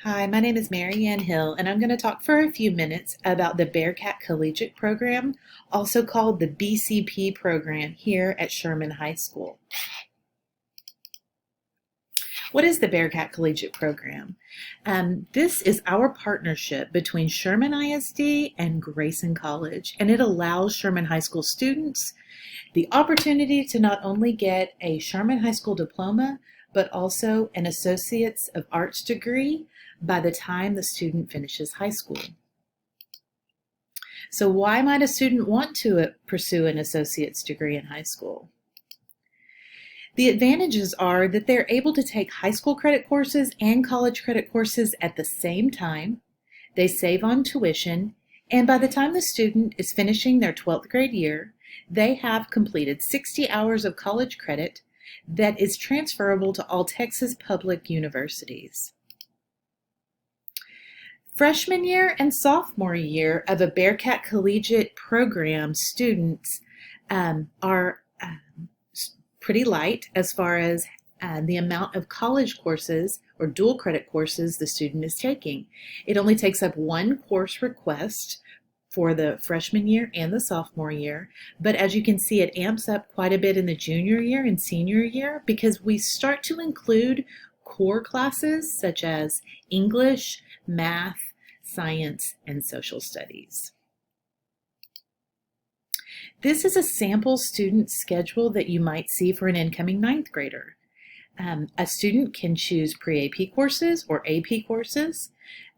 Hi, my name is Mary Ann Hill, and I'm going to talk for a few minutes about the Bearcat Collegiate program, also called the BCP program here at Sherman High School. What is the Bearcat Collegiate program? This is our partnership between Sherman ISD and Grayson College, and it allows Sherman High School students the opportunity to not only get a Sherman High School diploma, but also an Associates of Arts degree by the time the student finishes high school. So why might a student want to pursue an associate's degree in high school? The advantages are that they're able to take high school credit courses and college credit courses at the same time. They save on tuition, and by the time the student is finishing their 12th grade year, they have completed 60 hours of college credit that is transferable to all Texas public universities. Freshman year and sophomore year of a Bearcat Collegiate program, students are pretty light as far as the amount of college courses or dual credit courses the student is taking. It only takes up one course request for the freshman year and the sophomore year, but as you can see, it amps up quite a bit in the junior year and senior year because we start to include core classes such as English, math, science, and social studies. This is a sample student schedule that you might see for an incoming ninth grader. A student can choose pre-AP courses or AP courses.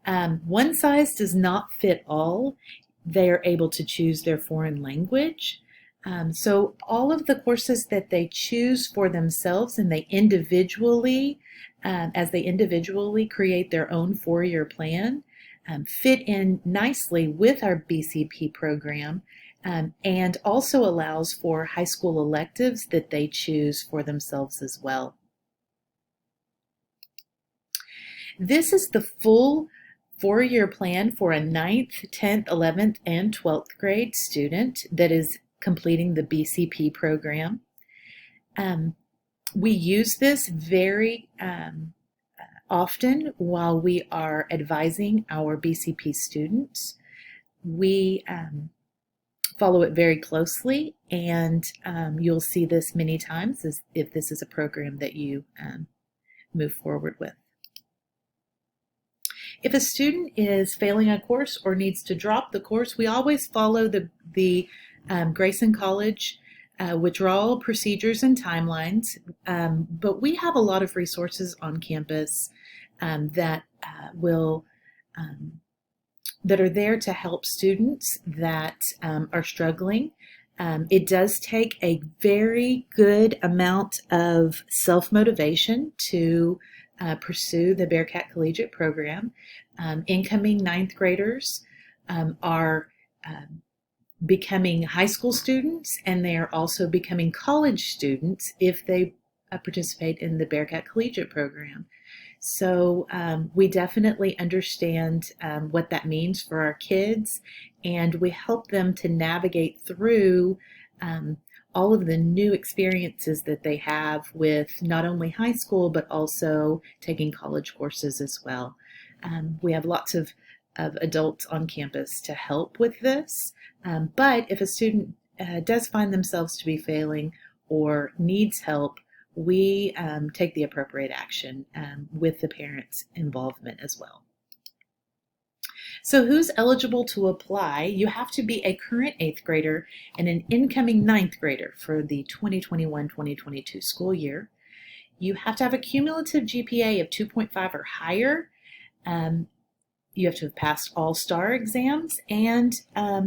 One size does not fit all. They are able to choose their foreign language. So all of the courses that they choose for themselves and they individually, as they individually create their own four-year plan, fit in nicely with our BCP program and also allows for high school electives that they choose for themselves as well. This is the full four-year plan for a 9th, 10th, 11th, and 12th grade student that is completing the BCP program. We use this very often while we are advising our BCP students. We follow it very closely, and you'll see this many times if this is a program that you move forward with. If a student is failing a course or needs to drop the course, we always follow the Grayson College withdrawal procedures and timelines, but we have a lot of resources on campus that are there to help students that are struggling. It does take a very good amount of self-motivation to pursue the Bearcat Collegiate program. Incoming ninth graders are becoming high school students, and they are also becoming college students if they participate in the Bearcat Collegiate program. So we definitely understand what that means for our kids, and we help them to navigate through all of the new experiences that they have with not only high school, but also taking college courses as well. We have lots of adults on campus to help with this, but if a student does find themselves to be failing or needs help, we take the appropriate action with the parents' involvement as well. So who's eligible to apply? You have to be a current 8th grader and an incoming 9th grader for the 2021-2022 school year. You have to have a cumulative GPA of 2.5 or higher. You have to have passed all STAR exams, and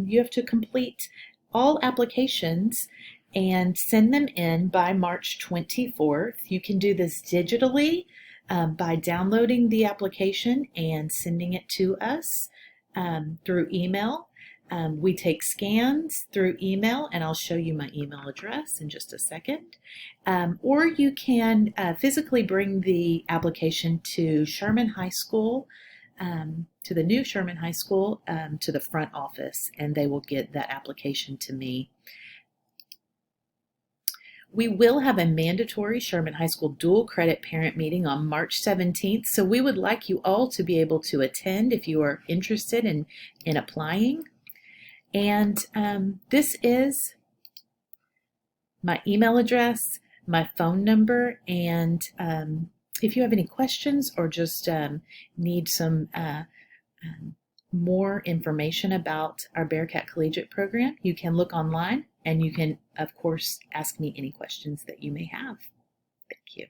you have to complete all applications and send them in by March 24th. You can do this digitally by downloading the application and sending it to us through email. We take scans through email, and I'll show you my email address in just a second. Or you can physically bring the application to Sherman High School, to the new Sherman High School, to the front office, and they will get that application to me. We will have a mandatory Sherman High School dual credit parent meeting on March 17th, so we would like you all to be able to attend if you are interested in applying. And this is my email address, my phone number, and if you have any questions or just need some more information about our Bearcat Collegiate program, you can look online and you can, of course, ask me any questions that you may have. Thank you.